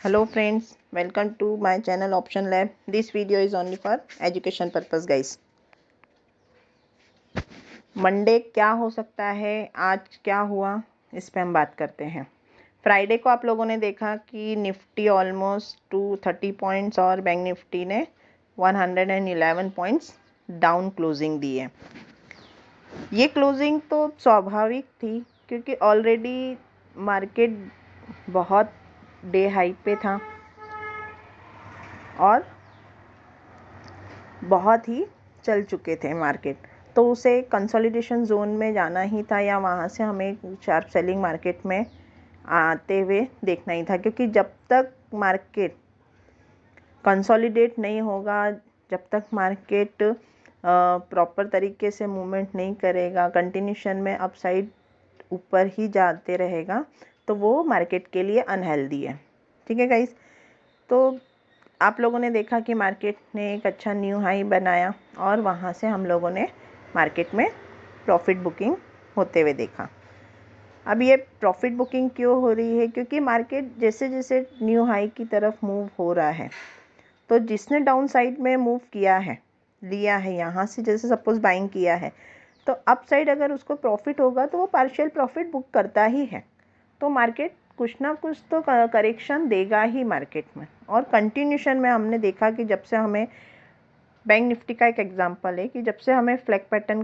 Hello friends, welcome to my channel Option Lab. This video is only for education purpose guys. Monday क्या हो सकता है, आज क्या हुआ, इस पे हम बात करते हैं। फ्राइडे को आप लोगों ने देखा कि निफ्टी ऑलमोस्ट 230 पॉइंट्स और बैंक निफ्टी ने 111 पॉइंट्स डाउन क्लोजिंग दी है। ये क्लोजिंग तो स्वाभाविक थी क्योंकि ऑलरेडी मार्केट बहुत डे हाई पे था और बहुत ही चल चुके थे मार्केट, तो उसे कंसोलिडेशन जोन में जाना ही था या वहाँ से हमें शार्प सेलिंग मार्केट में आते हुए देखना ही था। क्योंकि जब तक मार्केट कंसोलिडेट नहीं होगा, जब तक मार्केट प्रॉपर तरीके से मूवमेंट नहीं करेगा, कंटिन्यूशन में अपसाइड ऊपर ही जाते रहेगा, तो वो मार्केट के लिए अनहेल्दी है। ठीक है गाइस, तो आप लोगों ने देखा कि मार्केट ने एक अच्छा न्यू हाई बनाया और वहाँ से हम लोगों ने मार्केट में प्रॉफिट बुकिंग होते हुए देखा। अब ये प्रॉफिट बुकिंग क्यों हो रही है? क्योंकि मार्केट जैसे जैसे न्यू हाई की तरफ मूव हो रहा है, तो जिसने डाउन साइड में मूव किया है, लिया है यहाँ से, जैसे सपोज बाइंग किया है, तो अप साइड अगर उसको प्रॉफिट होगा तो वो पार्शियल प्रॉफिट बुक करता ही है। तो मार्केट कुछ ना कुछ तो करेक्शन देगा ही मार्केट में। और कंटिन्यूशन में हमने देखा कि जब से हमें बैंक निफ्टी का एक एग्जांपल है कि जब से हमें फ्लैग पैटर्न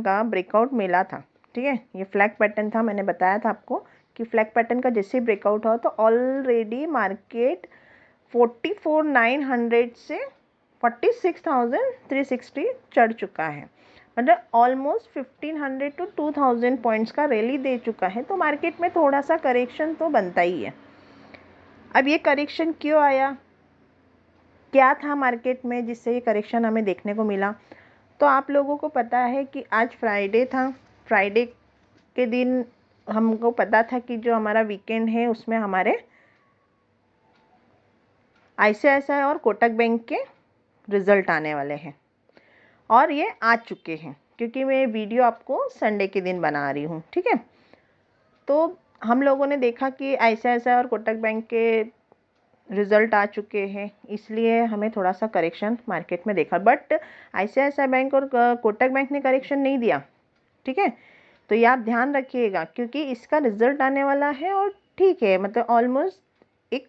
का ब्रेकआउट मिला था, ठीक है, ये फ्लैग पैटर्न था, मैंने बताया था आपको कि फ्लैग पैटर्न का जैसे ब्रेकआउट हो तो ऑलरेडी मार्केट 44,900 से 46,360 चढ़ चुका है, मतलब ऑलमोस्ट 1500 टू 2000 पॉइंट्स का रैली दे चुका है। तो मार्केट में थोड़ा सा करेक्शन तो बनता ही है। अब ये करेक्शन क्यों आया, क्या था मार्केट में जिससे ये करेक्शन हमें देखने को मिला? तो आप लोगों को पता है कि आज फ्राइडे था। फ्राइडे के दिन हमको पता था कि जो हमारा वीकेंड है उसमें हमारे आईसीआईसीआई और कोटक बैंक के रिजल्ट आने वाले हैं और ये आ चुके हैं, क्योंकि मैं वीडियो आपको संडे के दिन बना रही हूँ। ठीक है, तो हम लोगों ने देखा कि आईसीआईसीआई और कोटक बैंक के रिजल्ट आ चुके हैं, इसलिए हमें थोड़ा सा करेक्शन मार्केट में देखा। बट आईसीआईसीआई बैंक और कोटक बैंक ने करेक्शन नहीं दिया। ठीक है, तो ये आप ध्यान रखिएगा क्योंकि इसका रिजल्ट आने वाला है और ठीक है, मतलब ऑलमोस्ट एक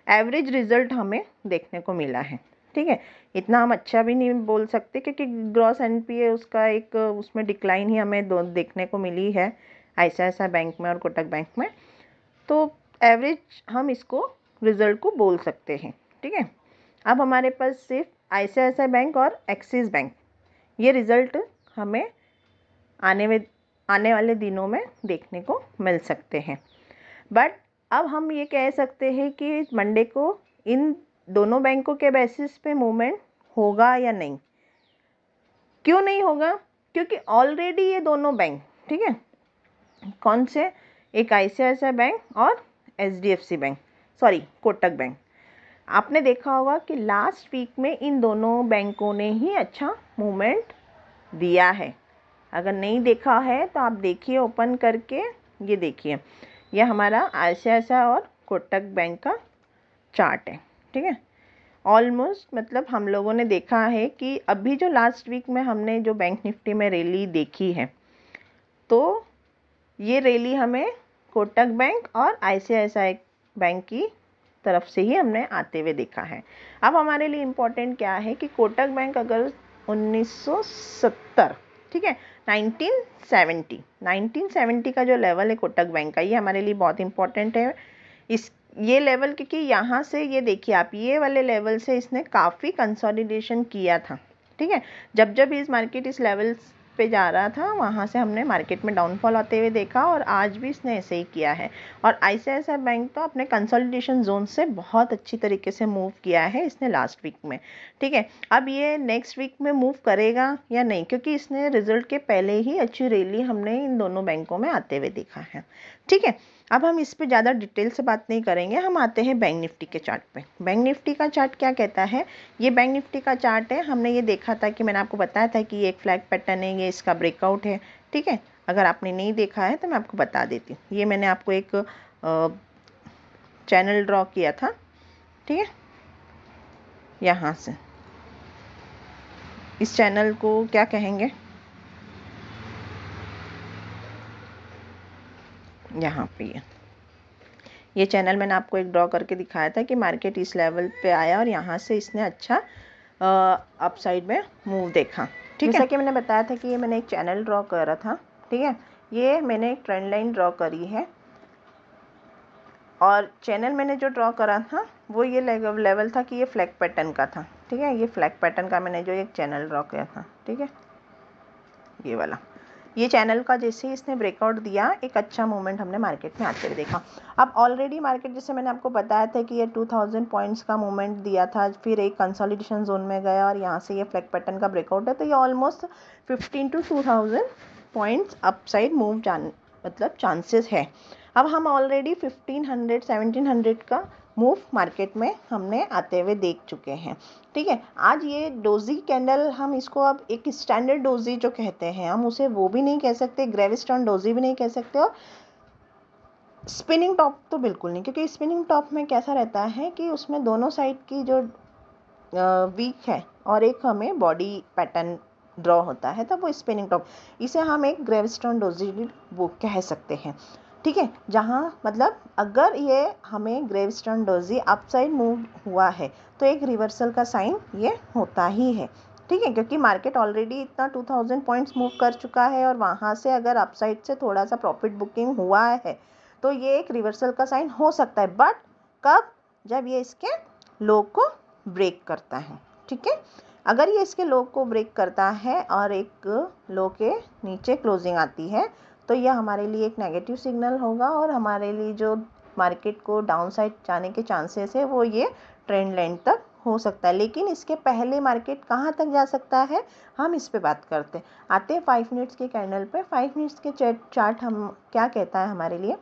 एवरेज रिजल्ट हमें देखने को मिला है। ठीक है, इतना हम अच्छा भी नहीं बोल सकते क्योंकि ग्रॉस एनपीए उसका एक उसमें डिक्लाइन ही हमें देखने को मिली है आईसीआईसीआई बैंक में और कोटक बैंक में, तो एवरेज हम इसको रिजल्ट को बोल सकते हैं। ठीक है, अब हमारे पास सिर्फ आईसीआईसीआई बैंक और एक्सिस बैंक ये रिजल्ट हमें आने वाले दिनों में देखने को मिल सकते हैं। बट अब हम ये कह सकते हैं कि मंडे को इन दोनों बैंकों के बेसिस पे मूवमेंट होगा या नहीं। क्यों नहीं होगा? क्योंकि ऑलरेडी ये दोनों बैंक, ठीक है, कौन से, एक आईसीआईसीआई बैंक और HDFC bank, sorry Kotak bank, आपने देखा होगा कि लास्ट वीक में इन दोनों बैंकों ने ही अच्छा मूवमेंट दिया है। अगर नहीं देखा है तो आप देखिए, ओपन करके ये देखिए, ये हमारा आईसीआईसीआई और कोटक बैंक का चार्ट है। ठीक है, ऑलमोस्ट मतलब हम लोगों ने देखा है कि अभी जो लास्ट वीक में हमने जो बैंक निफ्टी में रैली देखी है, तो ये रैली हमें कोटक बैंक और आईसीआईसीआई बैंक की तरफ से ही हमने आते हुए देखा है। अब हमारे लिए इम्पोर्टेंट क्या है कि कोटक बैंक अगर 1970, ठीक है, 1970 का जो लेवल है कोटक बैंक का, ये हमारे लिए बहुत इंपॉर्टेंट है। इस ये लेवल, क्योंकि यहाँ से ये देखिए आप, ये वाले लेवल से इसने काफ़ी कंसोलिडेशन किया था। ठीक है, जब जब इस मार्केट इस लेवल पे जा रहा था, वहाँ से हमने मार्केट में डाउनफॉल आते हुए देखा और आज भी इसने ऐसे ही किया है। और आईसीआईसीआई बैंक तो अपने कंसोलिडेशन जोन से बहुत अच्छी तरीके से मूव किया है इसने लास्ट वीक में। ठीक है, अब ये नेक्स्ट वीक में मूव करेगा या नहीं, क्योंकि इसने रिजल्ट के पहले ही अच्छी रैली हमने इन दोनों बैंकों में आते हुए देखा है। ठीक है, अब हम इस पे ज़्यादा डिटेल से बात नहीं करेंगे, हम आते हैं बैंक निफ्टी के चार्ट पे। बैंक निफ्टी का चार्ट क्या कहता है? ये बैंक निफ्टी का चार्ट है, हमने ये देखा था कि मैंने आपको बताया था कि ये एक फ्लैग पैटर्न है, ये इसका ब्रेकआउट है। ठीक है, अगर आपने नहीं देखा है तो मैं आपको बता देती हूँ। ये मैंने आपको एक चैनल ड्रॉ किया था, ठीक है। यहाँ से इस चैनल को क्या कहेंगे, यहाँ पे ये चैनल मैंने आपको एक ड्रॉ करके दिखाया था कि मार्केट इस लेवल पे आया और यहाँ से इसने अच्छा अपसाइड में मूव देखा, ठीक है। जैसा कि मैंने बताया था कि ये मैंने एक चैनल ड्रॉ करा था, ठीक है। ये मैंने एक ट्रेंड लाइन ड्रॉ करी है और चैनल मैंने जो ड्रॉ करा था वो ये लेवल था कि ये फ्लैग पैटर्न का था, ठीक है। ये फ्लैग पैटर्न का मैंने जो एक चैनल ड्रॉ किया था, ठीक है, ये वाला। ये चैनल का जैसे ही इसने ब्रेकआउट दिया, एक अच्छा मूवमेंट हमने मार्केट में आते हुए देखा। अब ऑलरेडी मार्केट, जैसे मैंने आपको बताया था कि ये 2000 पॉइंट्स का मूवमेंट दिया था, फिर एक कंसोलिडेशन जोन में गया और यहाँ से ये फ्लैग पैटर्न का ब्रेकआउट है, तो ये almost 15 to 2000 points upside move मतलब चांसेस है। अब हम ऑलरेडी 1500 1700 का मूव मार्केट में हमने आते हुए देख चुके हैं, ठीक है। आज ये डोजी कैंडल, हम इसको अब एक स्टैंडर्ड डोजी जो कहते हैं, हम उसे वो भी नहीं कह सकते, ग्रेविस्टोन डोजी भी नहीं कह सकते, और स्पिनिंग टॉप तो बिल्कुल नहीं, क्योंकि स्पिनिंग टॉप में कैसा रहता है कि उसमें दोनों साइड की जो वीक है और एक हमें बॉडी पैटर्न ड्रॉ होता है, तब वो स्पिनिंग टॉप, इसे हम एक ग्रेविस्टोन डोजी वो कह सकते हैं, ठीक है। जहाँ मतलब अगर ये हमें ग्रेविस्टोन डोजी अपसाइड मूव हुआ है तो एक रिवर्सल का साइन ये होता ही है, ठीक है, क्योंकि मार्केट ऑलरेडी इतना 2000 पॉइंट्स मूव कर चुका है और वहाँ से अगर अपसाइड से थोड़ा सा प्रॉफिट बुकिंग हुआ है तो ये एक रिवर्सल का साइन हो सकता है, बट कब, जब ये इसके लो को ब्रेक करता है, ठीक है। अगर ये इसके लो को ब्रेक करता है और एक लो के नीचे क्लोजिंग आती है तो यह हमारे लिए एक नेगेटिव सिग्नल होगा और हमारे लिए जो मार्केट को डाउन साइड जाने के चांसेस है वो ये ट्रेंड लाइन तक हो सकता है। लेकिन इसके पहले मार्केट कहाँ तक जा सकता है, हम इस पे बात करते हैं। आते हैं 5 मिनट्स के कैंडल पे। 5 मिनट्स के चार्ट हम क्या कहता है हमारे लिए।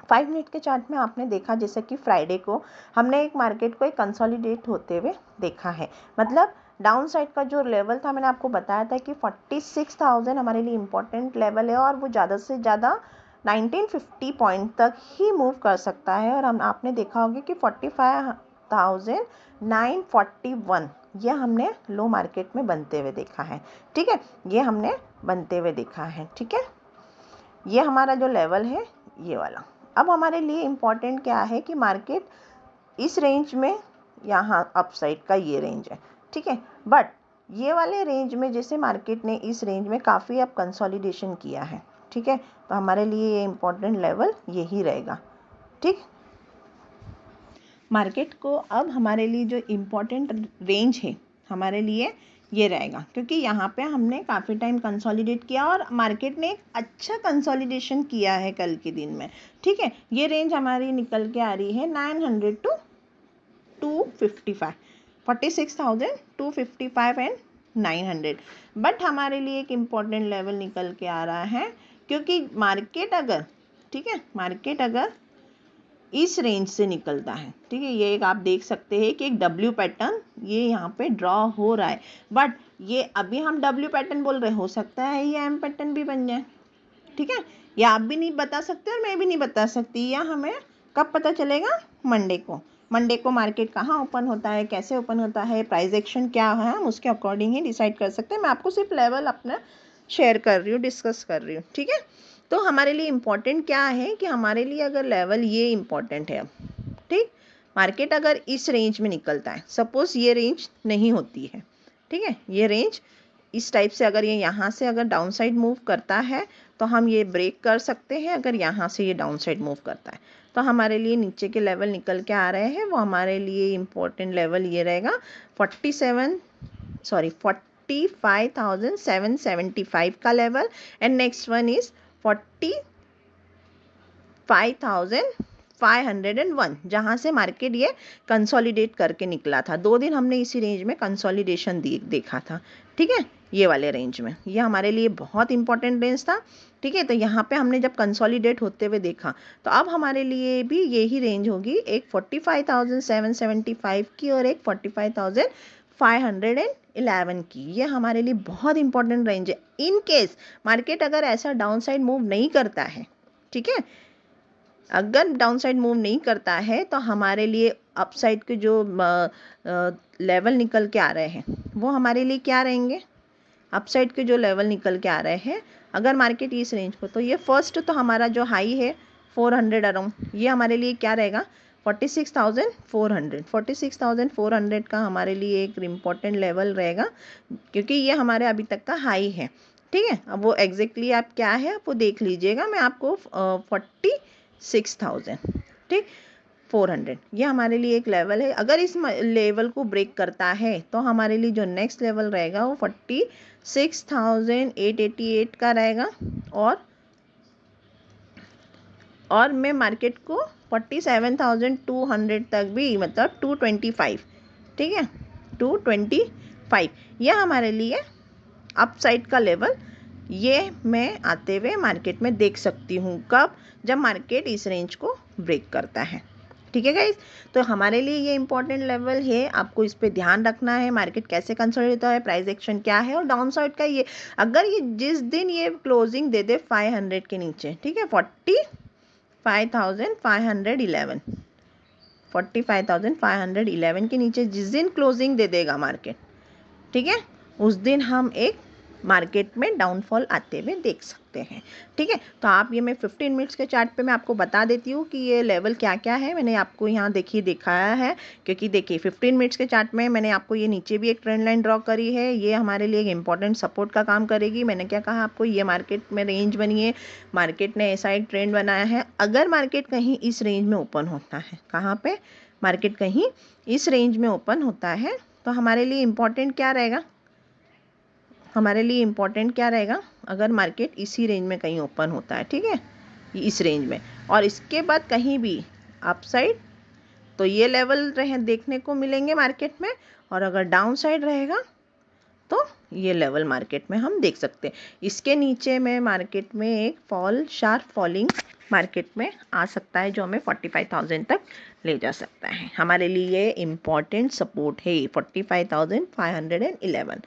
5 मिनट के चार्ट में आपने देखा जैसे कि फ्राइडे को हमने एक मार्केट को एक कंसोलिडेट होते हुए देखा है, मतलब डाउन साइड का जो लेवल था मैंने आपको बताया था कि 46,000 हमारे लिए इम्पोर्टेंट लेवल है और वो ज़्यादा से ज़्यादा 1950 पॉइंट तक ही मूव कर सकता है। और हम आपने देखा होगा कि 45,941 ये हमने लो मार्केट में बनते हुए देखा है, ठीक है, ये हमने बनते हुए देखा है, ठीक है। ये हमारा जो लेवल है ये वाला। अब हमारे लिए इम्पॉर्टेंट क्या है कि मार्केट इस रेंज में, यहाँ अपसाइड का ये रेंज है, ठीक है, बट ये वाले रेंज में जैसे मार्केट ने इस रेंज में काफ़ी अब कंसोलिडेशन किया है, ठीक है, तो हमारे लिए ये इम्पॉर्टेंट लेवल यही रहेगा, ठीक। मार्केट को अब हमारे लिए जो इम्पॉर्टेंट रेंज है हमारे लिए ये रहेगा, क्योंकि यहाँ पे हमने काफ़ी टाइम कंसोलिडेट किया और मार्केट ने एक अच्छा कंसोलिडेशन किया है कल के दिन में, ठीक है। ये रेंज हमारी निकल के आ रही है 900 to 255, 46,255 एंड 900, बट हमारे लिए एक इम्पॉर्टेंट लेवल निकल के आ रहा है, क्योंकि मार्केट अगर, ठीक है, मार्केट अगर इस रेंज से निकलता है, ठीक है, ये एक आप देख सकते हैं कि एक डब्ल्यू पैटर्न ये यहाँ पे ड्रॉ हो रहा है, बट ये अभी हम डब्ल्यू पैटर्न बोल रहे, हो सकता है ये एम पैटर्न भी बन जाए, ठीक है। ये आप भी नहीं बता सकते और मैं भी नहीं बता सकती, या हमें कब पता चलेगा, मंडे को। मंडे को मार्केट कहाँ ओपन होता है, कैसे ओपन होता है, प्राइस एक्शन क्या है, हम उसके अकॉर्डिंग ही डिसाइड कर सकते हैं। मैं आपको सिर्फ लेवल अपना शेयर कर रही हूँ, डिस्कस कर रही हूँ, ठीक है। तो हमारे लिए इम्पॉर्टेंट क्या है कि हमारे लिए अगर लेवल ये इम्पॉर्टेंट है अब, ठीक, मार्केट अगर इस रेंज में निकलता है, सपोज ये रेंज नहीं होती है, ठीक है, ये रेंज इस टाइप से अगर ये यहाँ से अगर डाउन साइड मूव करता है तो हम ये ब्रेक कर सकते हैं। अगर यहाँ से ये डाउन साइड मूव करता है तो हमारे लिए नीचे के लेवल निकल के आ रहे हैं, वो हमारे लिए इम्पोर्टेंट लेवल ये रहेगा 45,775 का level, and next one is 45,501, जहाँ से मार्केट ये कंसोलिडेट करके निकला था। 2 दिन हमने इसी रेंज में कंसोलिडेशन देखा था, ठीक है, ये वाले रेंज में। ये हमारे लिए बहुत इंपॉर्टेंट रेंज था, ठीक है। तो यहाँ पे हमने जब कंसोलिडेट होते हुए देखा तो अब हमारे लिए भी यही रेंज होगी, एक 45,775 की और एक 45,511 की। ये हमारे लिए बहुत इंपॉर्टेंट रेंज है। इन केस मार्केट अगर ऐसा डाउन साइड मूव नहीं करता है, ठीक है, अगर डाउन साइड मूव नहीं करता है तो हमारे लिए अप साइड के जो लेवल निकल के आ रहे हैं वो हमारे लिए क्या रहेंगे, अप साइड के जो लेवल निकल के आ रहे हैं अगर मार्केट इस रेंज को, तो ये फर्स्ट तो हमारा जो हाई है 400 अराउंड, ये हमारे लिए क्या रहेगा 46,400। 46,400 का हमारे लिए एक इम्पॉर्टेंट लेवल रहेगा, क्योंकि ये हमारे अभी तक का हाई है। ठीक है, अब वो एग्जैक्टली आप क्या है आप वो देख लीजिएगा, मैं आपको 46,000 ठीक 400 ये हमारे लिए एक लेवल है। अगर इस लेवल को ब्रेक करता है तो हमारे लिए जो नेक्स्ट लेवल रहेगा वो 46,888 का रहेगा, और मैं मार्केट को 47,200 तक भी, मतलब 225, ठीक है 225 ये हमारे लिए अप साइड का लेवल, ये मैं आते हुए मार्केट में देख सकती हूँ। कब? जब मार्केट इस रेंज को ब्रेक करता है। ठीक है गाइस, तो हमारे लिए ये इंपॉर्टेंट लेवल है, आपको इस पे ध्यान रखना है मार्केट कैसे कंसल्ट होता है, प्राइस एक्शन क्या है, और डाउन साइड का ये अगर ये जिस दिन ये क्लोजिंग दे दे 500 के नीचे, ठीक है 45,511 45,511 के नीचे जिस दिन क्लोजिंग दे देगा मार्केट, ठीक है उस दिन हम एक मार्केट में डाउनफॉल आते हुए देख सकते हैं। ठीक है, तो आप ये मैं 15 मिनट्स के चार्ट पे मैं आपको बता देती हूँ कि ये लेवल क्या क्या है। मैंने आपको यहाँ देखिए दिखाया है, क्योंकि देखिए 15 मिनट्स के चार्ट में मैंने आपको ये नीचे भी एक ट्रेंड लाइन ड्रॉ करी है, ये हमारे लिए एक इंपॉर्टेंट सपोर्ट का काम करेगी। मैंने क्या कहा आपको, ये मार्केट में रेंज बनी है, मार्केट ने ऐसा एक ट्रेंड बनाया है। अगर मार्केट कहीं इस रेंज में ओपन होता है, कहाँ पे मार्केट कहीं इस रेंज में ओपन होता है तो हमारे लिए इम्पॉर्टेंट क्या रहेगा, हमारे लिए इम्पॉर्टेंट क्या रहेगा, अगर मार्केट इसी रेंज में कहीं ओपन होता है, ठीक है इस रेंज में, और इसके बाद कहीं भी अपसाइड, तो ये लेवल रहे देखने को मिलेंगे मार्केट में, और अगर डाउन साइड रहेगा तो ये लेवल मार्केट में हम देख सकते हैं। इसके नीचे में मार्केट में एक फॉल शार्प फॉलिंग मार्केट में आ सकता है, जो हमें 45,000 तक ले जा सकता है। हमारे लिए इम्पॉर्टेंट सपोर्ट है 45,511।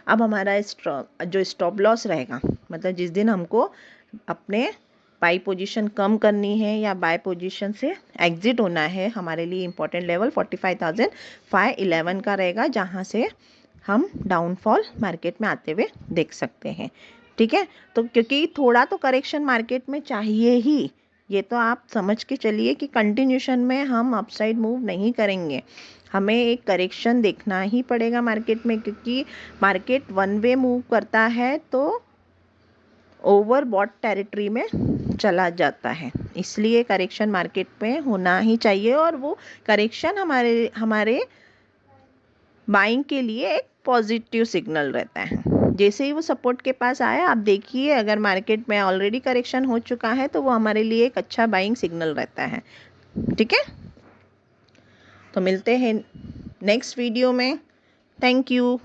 अब हमारा जो स्टॉप लॉस रहेगा, मतलब जिस दिन हमको अपने बाई पोजीशन कम करनी है या बाय पोजीशन से एग्जिट होना है, हमारे लिए इम्पॉर्टेंट लेवल 45,511 का रहेगा, जहाँ से हम डाउनफॉल मार्केट में आते हुए देख सकते हैं। ठीक है, तो क्योंकि थोड़ा तो करेक्शन मार्केट में चाहिए ही, ये तो आप समझ के चलिए कि कंटिन्यूशन में हम अपसाइड मूव नहीं करेंगे, हमें एक करेक्शन देखना ही पड़ेगा मार्केट में, क्योंकि मार्केट वन वे मूव करता है तो ओवरबॉट टेरिटरी में चला जाता है, इसलिए करेक्शन मार्केट में होना ही चाहिए, और वो करेक्शन हमारे बाइंग के लिए एक पॉजिटिव सिग्नल रहता है। जैसे ही वो सपोर्ट के पास आया, आप देखिए अगर मार्केट में ऑलरेडी करेक्शन हो चुका है तो वो हमारे लिए एक अच्छा बाइंग सिग्नल रहता है। ठीक है, तो मिलते हैं नेक्स्ट वीडियो में। Thank you.